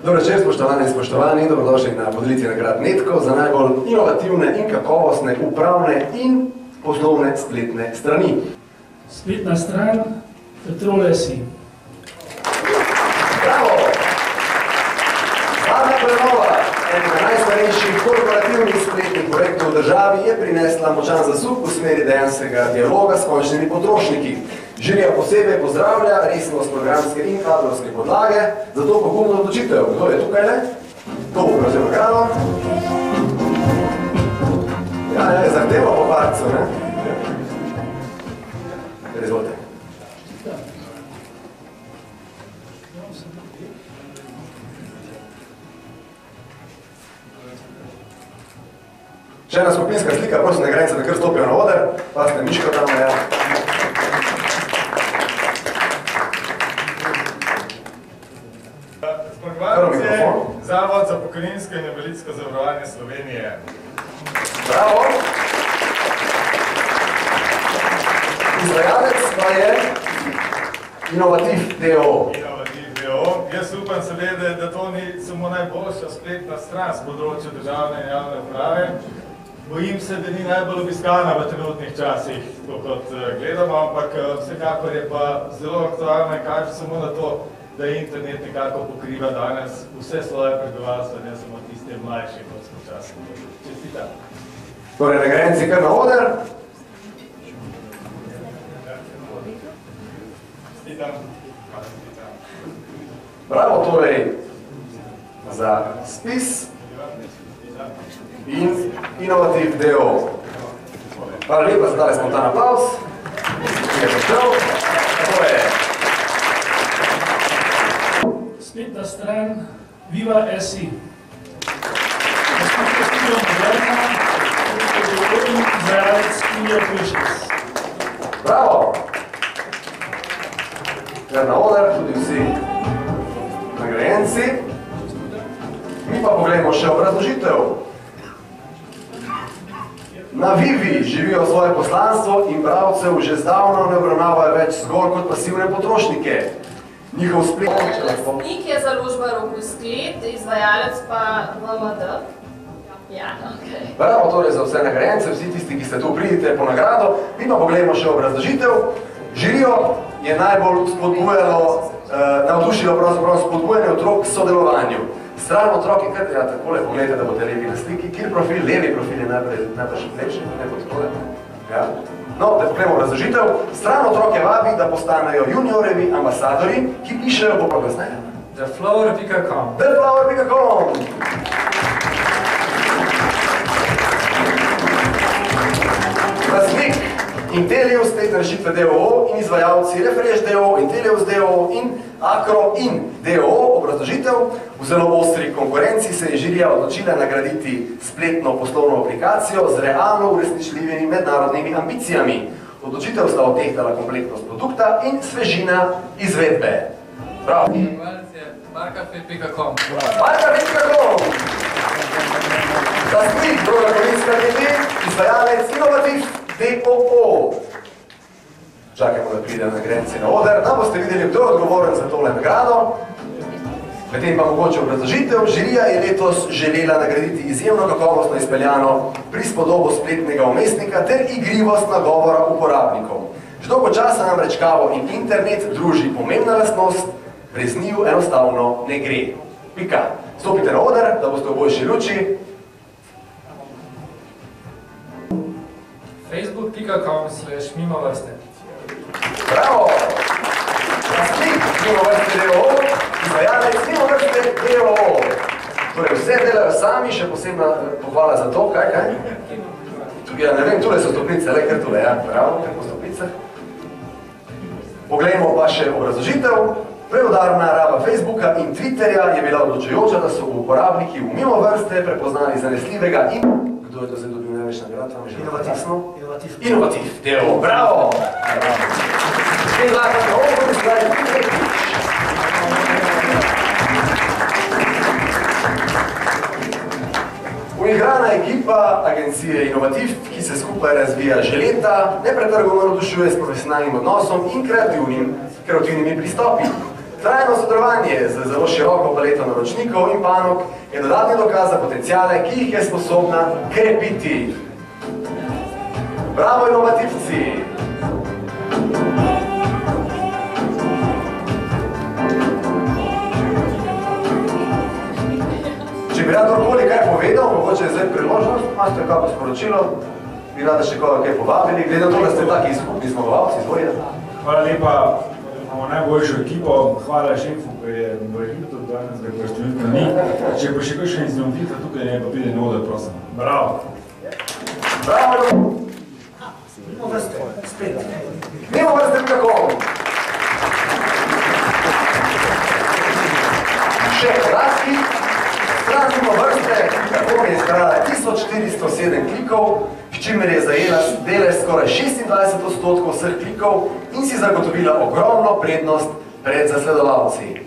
Dobro večer, spoštovane in spoštovani, dobrodošli na podelitvi nagrad Netko za najbolj inovativne in kakovostne upravne in poslovne spletne strani. Spletna stran Petrol.si. Bravo! Zadnja prenova enega najstarejših korporativnih spletnih projektov v državi je prinesla močan zasuk v smeri dejanskega dialoga s končnimi potrošniki. Žirija posebej pozdravlja resnost programske in kadrovske podlage, zato pogumno odločitev. Kdo je tukaj le? To bo prevzel nagrado. Ja, ne, zahteva po parcu, ne? Izvolite. Še ena skupinska slika, prosim, ne grejte, da kar stopijo na oder. Pasne Miško tam, ja. Zavod za pokojninsko in invalidsko zavarovanje Slovenije. Bravo! Izvajalec pa je Inovativ DO. Inovativ DO. Jaz upam seveda, da to ni samo najboljša spletna stran z področja državne in javne uprave. Bojim se, da ni najbolj obiskana v trenutnih časih, to kot gledamo, ampak vsekakor je pa zelo aktualna in kaže samo na to, da internet nekako pokriva danes vse svoje prebivalstvo, ne samo tiste mlajše, kot smo včasih. Čestitam. Torej, nagrajenci kar na oder. Čestitam. Bravo torej za spis in Inovativ DO. Hvala lepa za tale spontan aplauz. To je Spletna stran Viva.si. Naslednja studio Moderna, in izvajalec Studio Pushers. Bravo! Kar na oder, tudi vsi nagrajenci. Mi pa pogledamo še obrazložitev. Na Vivi živijo svoje poslanstvo in bralcev že zdavno ne obravnavajo več zgolj kot pasivne potrošnike. Njihov splet... Lastnik je založba Rokosklet, izvajalec pa VMD. Ja, okej. Bravo torej za vse nagrajence, vsi tisti, ki ste tu pridite po nagrado. Mi pa pogledamo še obrazložitev. Žirijo je najbolj spodbujalo, navdušilo pravzaprav spodbujanje otrok k sodelovanju. Stran otroki, kar ja, takole pogledajte, da boste lepi na sliki. Kjer profil? Levi profil je najbrž lepši, ne bo takole. Ja. No, da pogledamo razložitev. Stran otroke vabi, da postanejo juniorjevi ambasadori, ki pišejo po kasneje. TheFlower.com. TheFlower.com. Lastnik Intelius, spletne rešitve DOO in izvajalci Refresh DOO, Intelius DOO in Acro in DOO. Obrazložitev. V zelo ostri konkurenci se je žirija odločila nagraditi spletno poslovno aplikacijo z realno uresničljivimi mednarodnimi ambicijami. Odločitev sta otehtala kompleksnost produkta in svežina izvedbe. Bravo. Markafe.com. Markafe.com. Lastnik Droga Kovinska DD, izvajalec Inovativ DOO. Čakajmo, da pride nagrajenci na oder. Tam boste videli, kdo je odgovoren za tole nagrado. Medtem pa mogoče obrazložitev. Žirija je letos želela nagraditi izjemno kakovostno izpeljano prispodobo spletnega umestnika ter igrivost nagovora uporabnikov. Že dolgo časa namreč kavo in internet druži pomembna lastnost, brez njiju enostavno ne gre. Pika. Stopite na oder, da boste v boljši luči. Facebook.com/mimovrste. Bravo! Lastnik Mimovrste DOO, izvajalec Mimovrste DOO. Torej, vse delajo sami, še posebna pohvala za to, kaj? Ja, ne vem, tule so stopnice, le kar tule, ja, bravo, kar po stopnicah. Poglejmo pa še obrazložitev. Preudarna raba Facebooka in Twitterja je bila odločujoča, da so uporabniki v Mimovrste prepoznali zanesljivega in... Kdo je to zdaj dobil največ nagrad? Inovativ. DOO. Bravo! In lahko na ovo izgleda Inovativ. Uigrana ekipa agencije Inovativ, ki se skupaj razvija že leta, nepretrgoma navdušuje s profesionalnim odnosom in kreativnimi pristopi. Trajno sodelovanje z zelo široko paleto naročnikov in panog je dodatni dokaz za potencijale, ki jih je sposobna krepiti. Bravo, inovativci! Če bi rad kdorkoli kaj povedal, mogoče je zdaj priložnost, imate kako sporočilo, bi rada še koga kaj povabili, glede na to, da ste taki izkupni zmagovalci, izvolite. Hvala lepa, imamo najboljšo ekipo, hvala šefu, ki je v ekipu tudi danes, da je številka ni. Če pa še kakšen iznovitva tukaj ne, pa pride na oder, prosim. Bravo! Bravo! Mimo vrste, spet. Mimo vrste kako? Še podatki. Stran mimo vrste, kako je izbrala 1407 klikov, v čimer je zajela delež skoraj 26% vseh klikov in si zagotovila ogromno prednost pred zasledovalci.